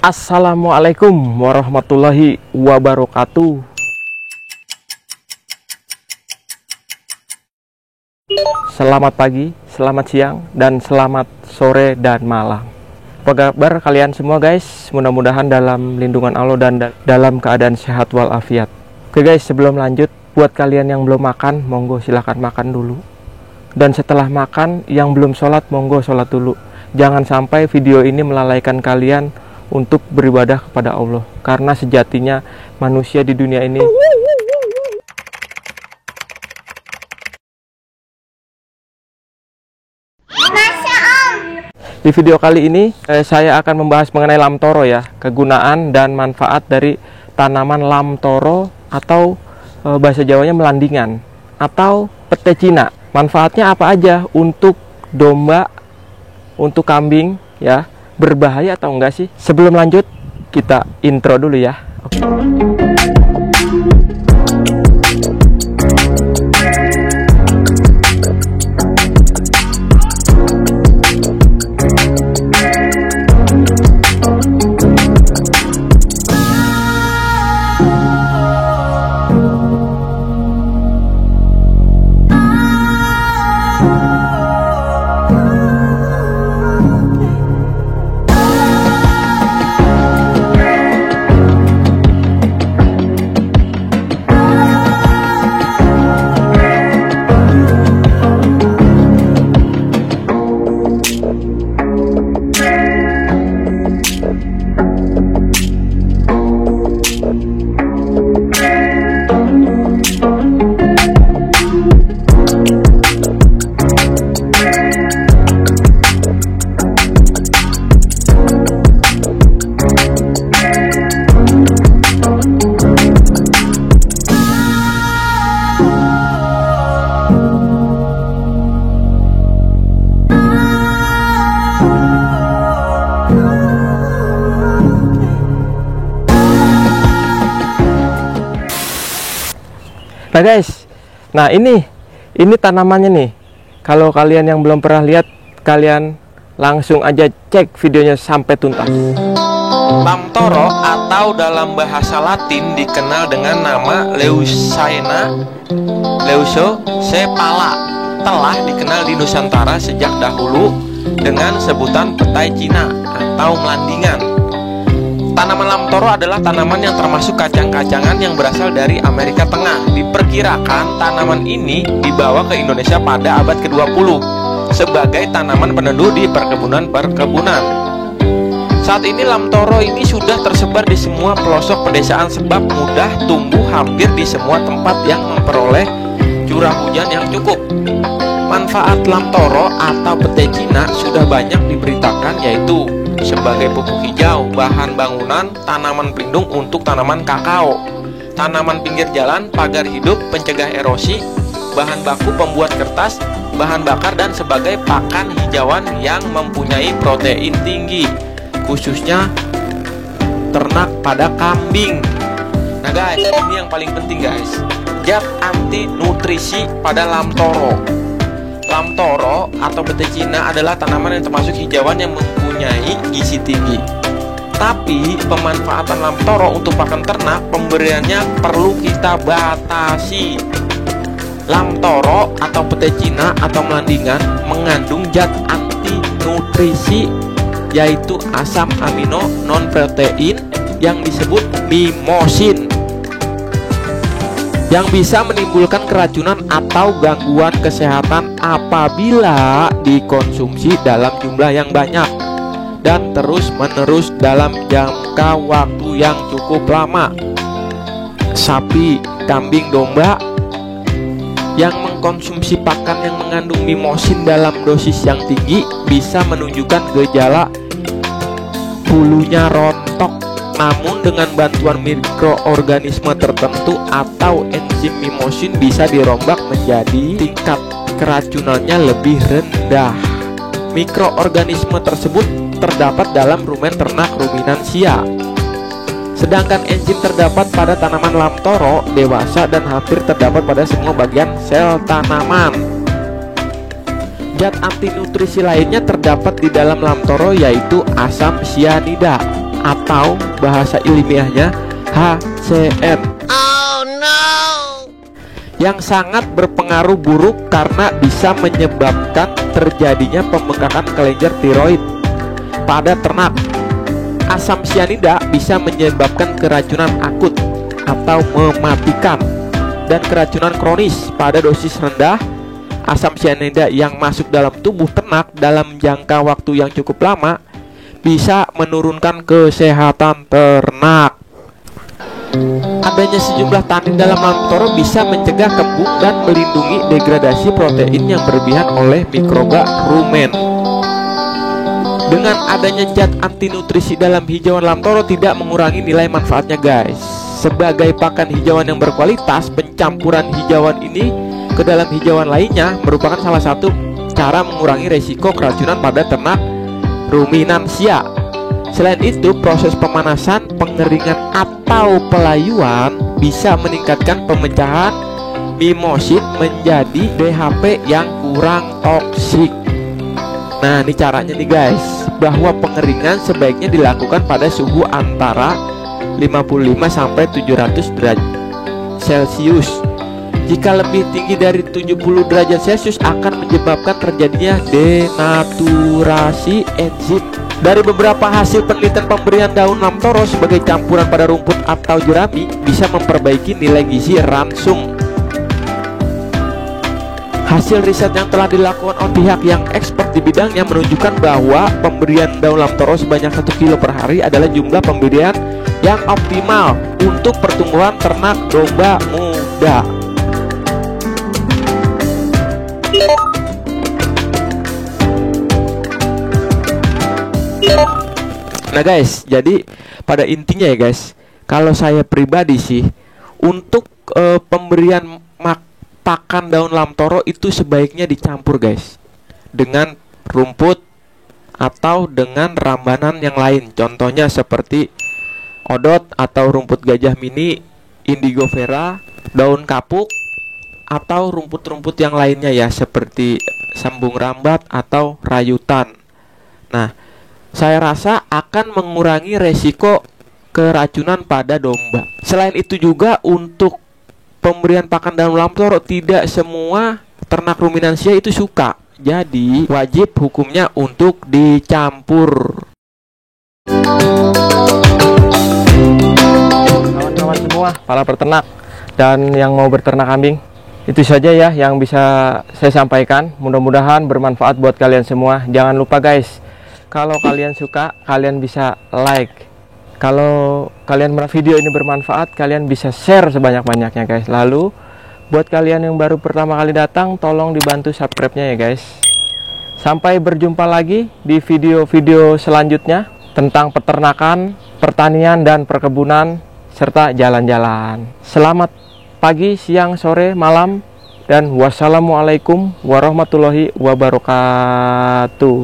Assalamualaikum warahmatullahi wabarakatuh. Selamat pagi, selamat siang, dan selamat sore dan malam. Apa kabar kalian semua guys? Mudah-mudahan dalam lindungan Allah dan dalam keadaan sehat walafiat. Oke guys, sebelum lanjut, buat kalian yang belum makan, monggo silahkan makan dulu. Dan setelah makan, yang belum sholat, monggo sholat dulu. Jangan sampai video ini melalaikan kalian untuk beribadah kepada Allah, karena sejatinya manusia di dunia ini Di video kali ini saya akan membahas mengenai lamtoro ya, kegunaan dan manfaat dari tanaman lamtoro atau bahasa Jawanya melandingan atau pete Cina. Manfaatnya apa aja untuk domba, untuk kambing ya? Berbahaya atau enggak sih? Sebelum lanjut, kita intro dulu ya. Oke. Nah guys, nah ini tanamannya nih. Kalau kalian yang belum pernah lihat, kalian langsung aja cek videonya sampai tuntas. Lamtoro atau dalam bahasa Latin dikenal dengan nama Leucaena leucocephala telah dikenal di Nusantara sejak dahulu dengan sebutan petai Cina atau melandingan. Tanaman lamtoro adalah tanaman yang termasuk kacang-kacangan yang berasal dari Amerika Tengah. Diperkirakan tanaman ini dibawa ke Indonesia pada abad ke-20 sebagai tanaman peneduh di perkebunan. Saat ini lamtoro ini sudah tersebar di semua pelosok pedesaan sebab mudah tumbuh hampir di semua tempat yang memperoleh curah hujan yang cukup. Manfaat lamtoro atau pete Cina sudah banyak diberitakan, yaitu sebagai pupuk hijau, bahan bangunan, tanaman pelindung untuk tanaman kakao, tanaman pinggir jalan, pagar hidup, pencegah erosi, bahan baku pembuat kertas, bahan bakar, dan sebagai pakan hijauan yang mempunyai protein tinggi, khususnya ternak pada kambing. Nah guys, ini yang paling penting guys, zat anti nutrisi pada lamtoro. Lamtoro atau pete Cina adalah tanaman yang termasuk hijauan yang mempunyai gizi tinggi. Tapi pemanfaatan lamtoro untuk pakan ternak, pemberiannya perlu kita batasi. Lamtoro atau pete Cina atau melandingan mengandung zat anti nutrisi, yaitu asam amino non protein yang disebut mimosin, yang bisa menimbulkan keracunan atau gangguan kesehatan apabila dikonsumsi dalam jumlah yang banyak dan terus-menerus dalam jangka waktu yang cukup lama. Sapi, kambing, domba yang mengkonsumsi pakan yang mengandung mimosin dalam dosis yang tinggi bisa menunjukkan gejala bulunya rontok. Namun dengan bantuan mikroorganisme tertentu atau enzim mimosin bisa dirombak menjadi tingkat keracunannya lebih rendah. Mikroorganisme tersebut terdapat dalam rumen ternak ruminansia. Sedangkan enzim terdapat pada tanaman lamtoro dewasa dan hampir terdapat pada semua bagian sel tanaman. Zat anti nutrisi lainnya terdapat di dalam lamtoro, yaitu asam sianida atau bahasa ilmiahnya HCN. Oh no. Yang sangat berpengaruh buruk karena bisa menyebabkan terjadinya pembengkakan kelenjar tiroid pada ternak. Asam sianida bisa menyebabkan keracunan akut atau mematikan, dan keracunan kronis pada dosis rendah. Asam sianida yang masuk dalam tubuh ternak dalam jangka waktu yang cukup lama bisa menurunkan kesehatan ternak. Adanya sejumlah tanin dalam lam toro bisa mencegah kembung dan melindungi degradasi protein yang berlebihan oleh mikroba rumen. Dengan adanya zat anti nutrisi dalam hijauan lam toro tidak mengurangi nilai manfaatnya, guys. Sebagai pakan hijauan yang berkualitas, pencampuran hijauan ini ke dalam hijauan lainnya merupakan salah satu cara mengurangi resiko keracunan pada ternak ruminansia. Selain itu, proses pemanasan, pengeringan atau pelayuan bisa meningkatkan pemecahan mimosit menjadi DHP yang kurang toksik. Nah, ini caranya nih guys, bahwa pengeringan sebaiknya dilakukan pada suhu antara 55 sampai 700 derajat Celcius. Jika lebih tinggi dari 70 derajat Celcius akan menyebabkan terjadinya denaturasi enzim. Dari beberapa hasil penelitian, pemberian daun lam toro sebagai campuran pada rumput atau jerami bisa memperbaiki nilai gizi ransum. Hasil riset yang telah dilakukan oleh pihak yang expert di bidangnya menunjukkan bahwa pemberian daun lam toro sebanyak 1 kilo per hari adalah jumlah pemberian yang optimal untuk pertumbuhan ternak domba muda. Nah guys, jadi pada intinya ya guys, kalau saya pribadi sih untuk pemberian pakan daun lam toro itu sebaiknya dicampur guys dengan rumput atau dengan rambanan yang lain. Contohnya seperti odot atau rumput gajah mini, indigo vera, daun kapuk, atau rumput-rumput yang lainnya ya, seperti sambung rambat atau rayutan. Nah, saya rasa akan mengurangi resiko keracunan pada domba. Selain itu juga untuk pemberian pakan daun lam toro tidak semua ternak ruminansia itu suka. Jadi wajib hukumnya untuk dicampur. Kawan-kawan semua, para peternak dan yang mau berternak kambing, itu saja ya yang bisa saya sampaikan. Mudah-mudahan bermanfaat buat kalian semua. Jangan lupa guys, kalau kalian suka, kalian bisa like. Kalau kalian merasa video ini bermanfaat, kalian bisa share sebanyak-banyaknya guys. Lalu buat kalian yang baru pertama kali datang, tolong dibantu subscribe-nya ya guys. Sampai berjumpa lagi di video-video selanjutnya tentang peternakan, pertanian dan perkebunan serta jalan-jalan. Selamat pagi, siang, sore, malam, dan wassalamualaikum warahmatullahi wabarakatuh.